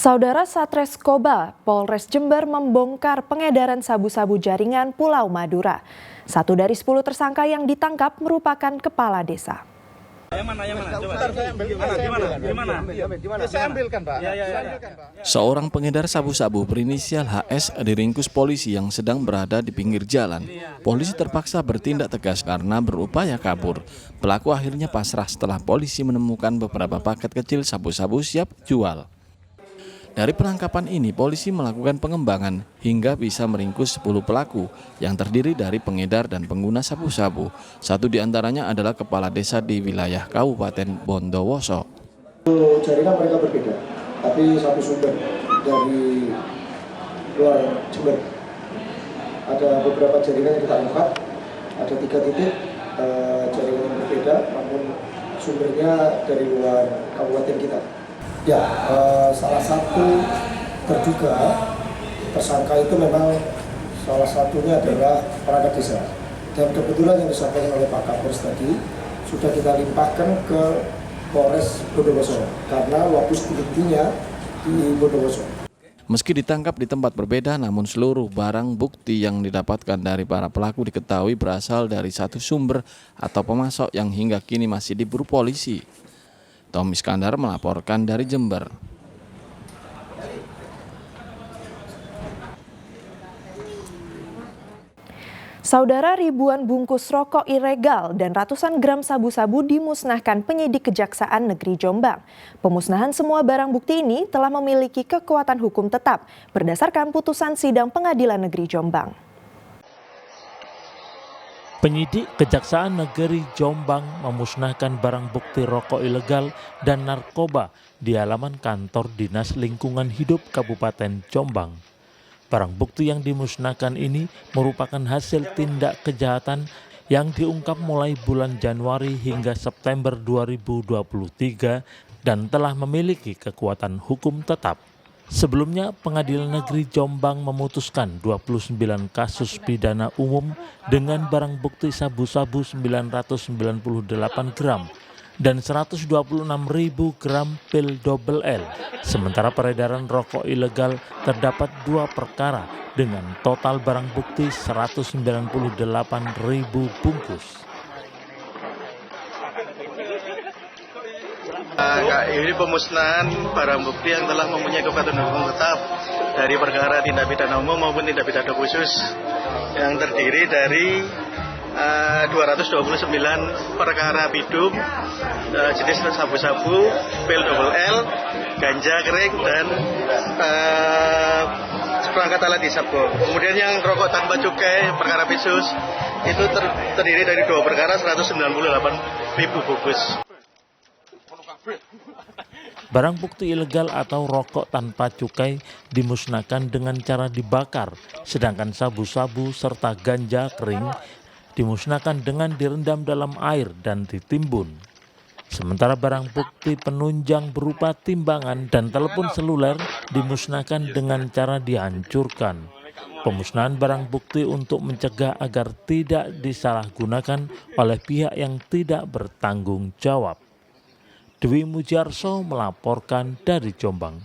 Saudara Satreskoba Polres Jember membongkar peredaran sabu-sabu jaringan Pulau Madura. 1 dari 10 tersangka yang ditangkap merupakan kepala desa. Seorang pengedar sabu-sabu berinisial HS diringkus polisi yang sedang berada di pinggir jalan. Polisi terpaksa bertindak tegas karena berupaya kabur. Pelaku akhirnya pasrah setelah polisi menemukan beberapa paket kecil sabu-sabu siap jual. Dari penangkapan ini, polisi melakukan pengembangan hingga bisa meringkus 10 pelaku yang terdiri dari pengedar dan pengguna sabu-sabu. 1 diantaranya adalah kepala desa di wilayah Kabupaten Bondowoso. Jaringan mereka berbeda, tapi satu sumber dari luar Jember. Ada beberapa jaringan yang kita angkat, ada 3 titik jaringan yang berbeda, namun sumbernya dari luar kabupaten kita. Ya, salah satu terduga tersangka itu memang salah satunya adalah perangkat desa. Dan kebetulan yang disampaikan oleh Pak Kapolres tadi sudah kita limpahkan ke Polres Bondowoso karena waktu sebelumnya di Bondowoso. Meski ditangkap di tempat berbeda, namun seluruh barang bukti yang didapatkan dari para pelaku diketahui berasal dari satu sumber atau pemasok yang hingga kini masih diburu polisi. Tommy Iskandar melaporkan dari Jember. Saudara, ribuan bungkus rokok ilegal dan ratusan gram sabu-sabu dimusnahkan penyidik Kejaksaan Negeri Jombang. Pemusnahan semua barang bukti ini telah memiliki kekuatan hukum tetap berdasarkan putusan sidang Pengadilan Negeri Jombang. Penyidik Kejaksaan Negeri Jombang memusnahkan barang bukti rokok ilegal dan narkoba di halaman kantor Dinas Lingkungan Hidup Kabupaten Jombang. Barang bukti yang dimusnahkan ini merupakan hasil tindak kejahatan yang diungkap mulai bulan Januari hingga September 2023 dan telah memiliki kekuatan hukum tetap. Sebelumnya, Pengadilan Negeri Jombang memutuskan 29 kasus pidana umum dengan barang bukti sabu-sabu 998 gram dan 126.000 gram pil double L. Sementara peredaran rokok ilegal terdapat 2 perkara dengan total barang bukti 198.000 bungkus. Ini pemusnahan barang bukti yang telah mempunyai kekuatan hukum tetap dari perkara tindak pidana umum maupun tindak pidana khusus yang terdiri dari 229 perkara bidum jenis sabu-sabu, pil double L, ganja kering dan seperangkat alat hisap. Kemudian yang rokok tanpa cukai perkara pisus itu terdiri dari 2 perkara 198.000 bungkus. Barang bukti ilegal atau rokok tanpa cukai dimusnahkan dengan cara dibakar, sedangkan sabu-sabu serta ganja kering dimusnahkan dengan direndam dalam air dan ditimbun. Sementara barang bukti penunjang berupa timbangan dan telepon seluler dimusnahkan dengan cara dihancurkan. Pemusnahan barang bukti untuk mencegah agar tidak disalahgunakan oleh pihak yang tidak bertanggung jawab. Dwi Mujarso melaporkan dari Jombang.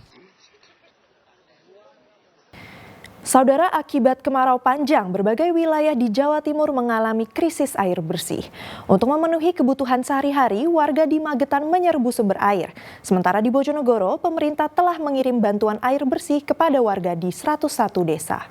Saudara, akibat kemarau panjang, berbagai wilayah di Jawa Timur mengalami krisis air bersih. Untuk memenuhi kebutuhan sehari-hari, warga di Magetan menyerbu sumber air. Sementara di Bojonegoro, pemerintah telah mengirim bantuan air bersih kepada warga di 101 desa.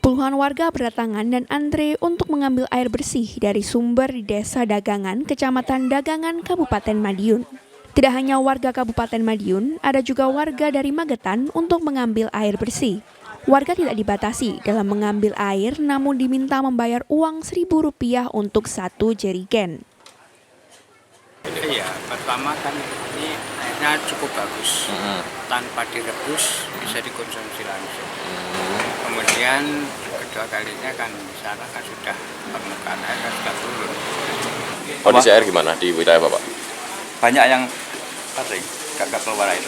Puluhan warga berdatangan dan antre untuk mengambil air bersih dari sumber di Desa Dagangan, Kecamatan Dagangan, Kabupaten Madiun. Tidak hanya warga Kabupaten Madiun, ada juga warga dari Magetan untuk mengambil air bersih. Warga tidak dibatasi dalam mengambil air, namun diminta membayar uang Rp1.000 untuk 1 jerigen. Iya, pertama kan ini airnya cukup bagus, tanpa direbus bisa dikonsumsi langsung. Kemudian kedua kalinya kan di sana kan sudah permukaan air kan sudah turun. Kondisi air gimana di wilayah Bapak? Banyak yang kering, nggak keluar air.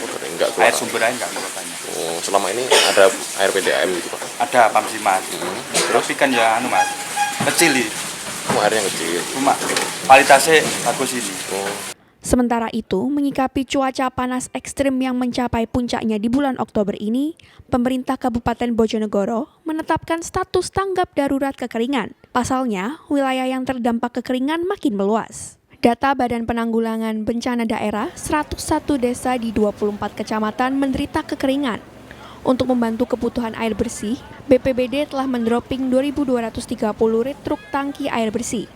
Air sumber air nggak keluar banyak. Oh, selama ini ada air PDAM gitu Pak? Ada Pamsimas. Terus ikan ya Mas, kecil nih. Oh, airnya kecil. Cuma kualitasnya bagus ini. Oh. Sementara itu, menyikapi cuaca panas ekstrim yang mencapai puncaknya di bulan Oktober ini, pemerintah Kabupaten Bojonegoro menetapkan status tanggap darurat kekeringan. Pasalnya, wilayah yang terdampak kekeringan makin meluas. Data Badan Penanggulangan Bencana Daerah, 101 desa di 24 kecamatan menderita kekeringan. Untuk membantu kebutuhan air bersih, BPBD telah mendroping 2.230 rit truk tangki air bersih.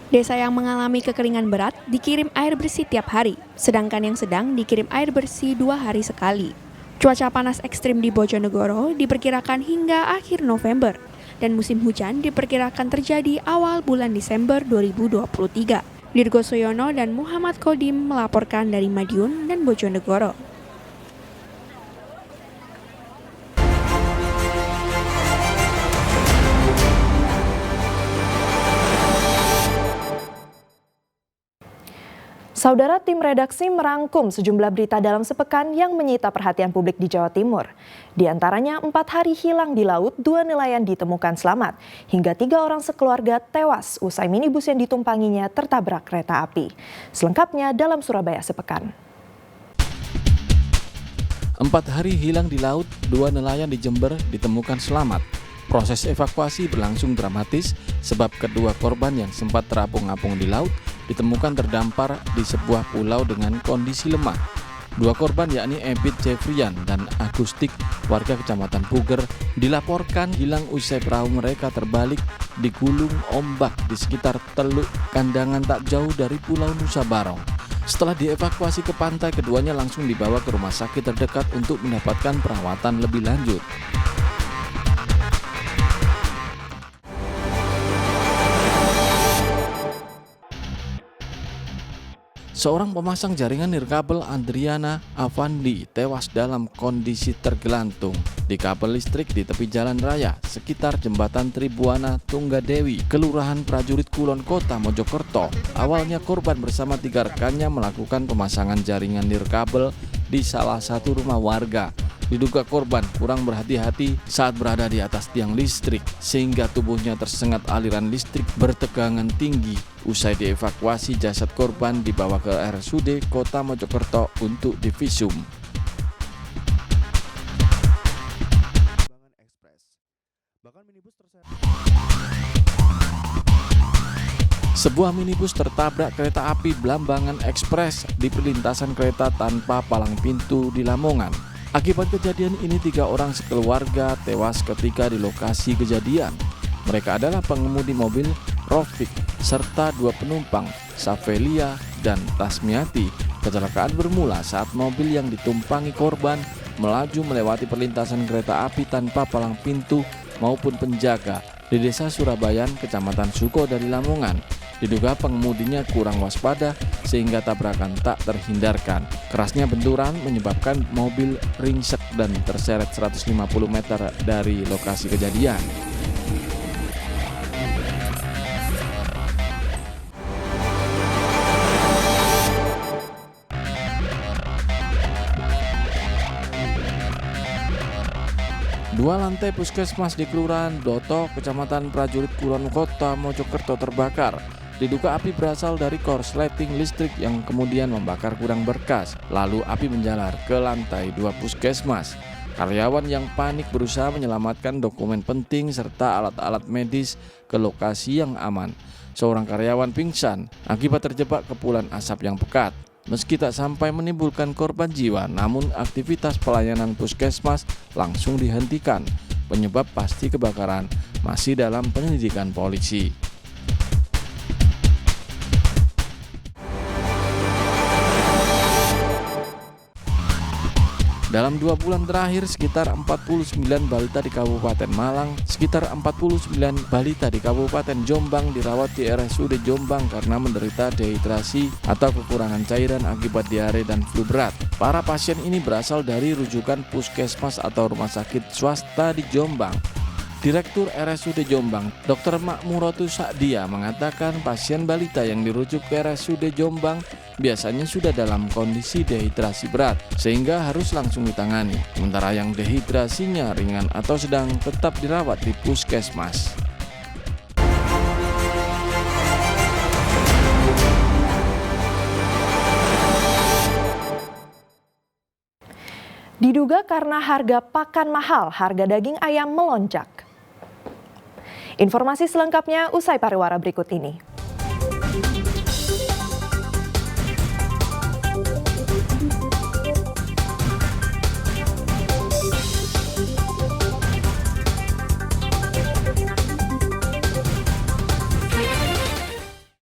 Desa yang mengalami kekeringan berat dikirim air bersih tiap hari, sedangkan yang sedang dikirim air bersih 2 hari sekali. Cuaca panas ekstrim di Bojonegoro diperkirakan hingga akhir November, dan musim hujan diperkirakan terjadi awal bulan Desember 2023. Dirgo Soyono dan Muhammad Kodim melaporkan dari Madiun dan Bojonegoro. Saudara, tim redaksi merangkum sejumlah berita dalam sepekan yang menyita perhatian publik di Jawa Timur. Di antaranya 4 hari hilang di laut, 2 nelayan ditemukan selamat, hingga 3 orang sekeluarga tewas usai minibus yang ditumpanginya tertabrak kereta api. Selengkapnya dalam Surabaya Sepekan. 4 hari hilang di laut, 2 nelayan di Jember ditemukan selamat. Proses evakuasi berlangsung dramatis sebab kedua korban yang sempat terapung-apung di laut ditemukan terdampar di sebuah pulau dengan kondisi lemah. 2 korban yakni Ebit Jeffrian dan Agustik warga Kecamatan Puger dilaporkan hilang usai perahu mereka terbalik di gulung ombak di sekitar Teluk Kandangan tak jauh dari Pulau Nusa Barong. Setelah dievakuasi ke pantai, keduanya langsung dibawa ke rumah sakit terdekat untuk mendapatkan perawatan lebih lanjut. Seorang pemasang jaringan nirkabel, Andriana Avandi, tewas dalam kondisi tergelantung di kabel listrik di tepi jalan raya sekitar jembatan Tribuana Tunggadewi, Kelurahan Prajurit Kulon, Kota Mojokerto. Awalnya korban bersama 3 rekannya melakukan pemasangan jaringan nirkabel di salah satu rumah warga. Diduga korban kurang berhati-hati saat berada di atas tiang listrik sehingga tubuhnya tersengat aliran listrik bertegangan tinggi. Usai dievakuasi, jasad korban dibawa ke RSUD Kota Mojokerto untuk divisum. Sebuah minibus tertabrak kereta api Blambangan Express di perlintasan kereta tanpa palang pintu di Lamongan. Akibat kejadian ini 3 orang sekeluarga tewas ketika di lokasi kejadian. Mereka adalah pengemudi mobil Rofik serta 2 penumpang, Savelia dan Tasmiati. Kecelakaan bermula saat mobil yang ditumpangi korban melaju melewati perlintasan kereta api tanpa palang pintu maupun penjaga di Desa Surabayan, Kecamatan Suko dari Lamongan. Diduga pengemudinya kurang waspada sehingga tabrakan tak terhindarkan. Kerasnya benturan menyebabkan mobil ringsek dan terseret 150 meter dari lokasi kejadian. Dua lantai puskesmas di Kelurahan Doto, Kecamatan Prajurit Kulon, Kota Mojokerto terbakar. Diduga api berasal dari korsleting listrik yang kemudian membakar gudang berkas. Lalu api menjalar ke lantai 2 puskesmas. Karyawan yang panik berusaha menyelamatkan dokumen penting serta alat-alat medis ke lokasi yang aman. Seorang karyawan pingsan akibat terjebak kepulan asap yang pekat. Meski tak sampai menimbulkan korban jiwa, namun aktivitas pelayanan puskesmas langsung dihentikan. Penyebab pasti kebakaran masih dalam penyelidikan polisi. Dalam 2 bulan terakhir, sekitar 49 balita di Kabupaten Malang, sekitar 49 balita di Kabupaten Jombang dirawat di RSUD Jombang karena menderita dehidrasi atau kekurangan cairan akibat diare dan flu berat. Para pasien ini berasal dari rujukan puskesmas atau rumah sakit swasta di Jombang. Direktur RSUD Jombang, Dr. Makmurotu Sa'dia mengatakan pasien balita yang dirujuk ke RSUD Jombang biasanya sudah dalam kondisi dehidrasi berat sehingga harus langsung ditangani. Sementara yang dehidrasinya ringan atau sedang tetap dirawat di puskesmas. Diduga karena harga pakan mahal, harga daging ayam melonjak. Informasi selengkapnya usai pariwara berikut ini.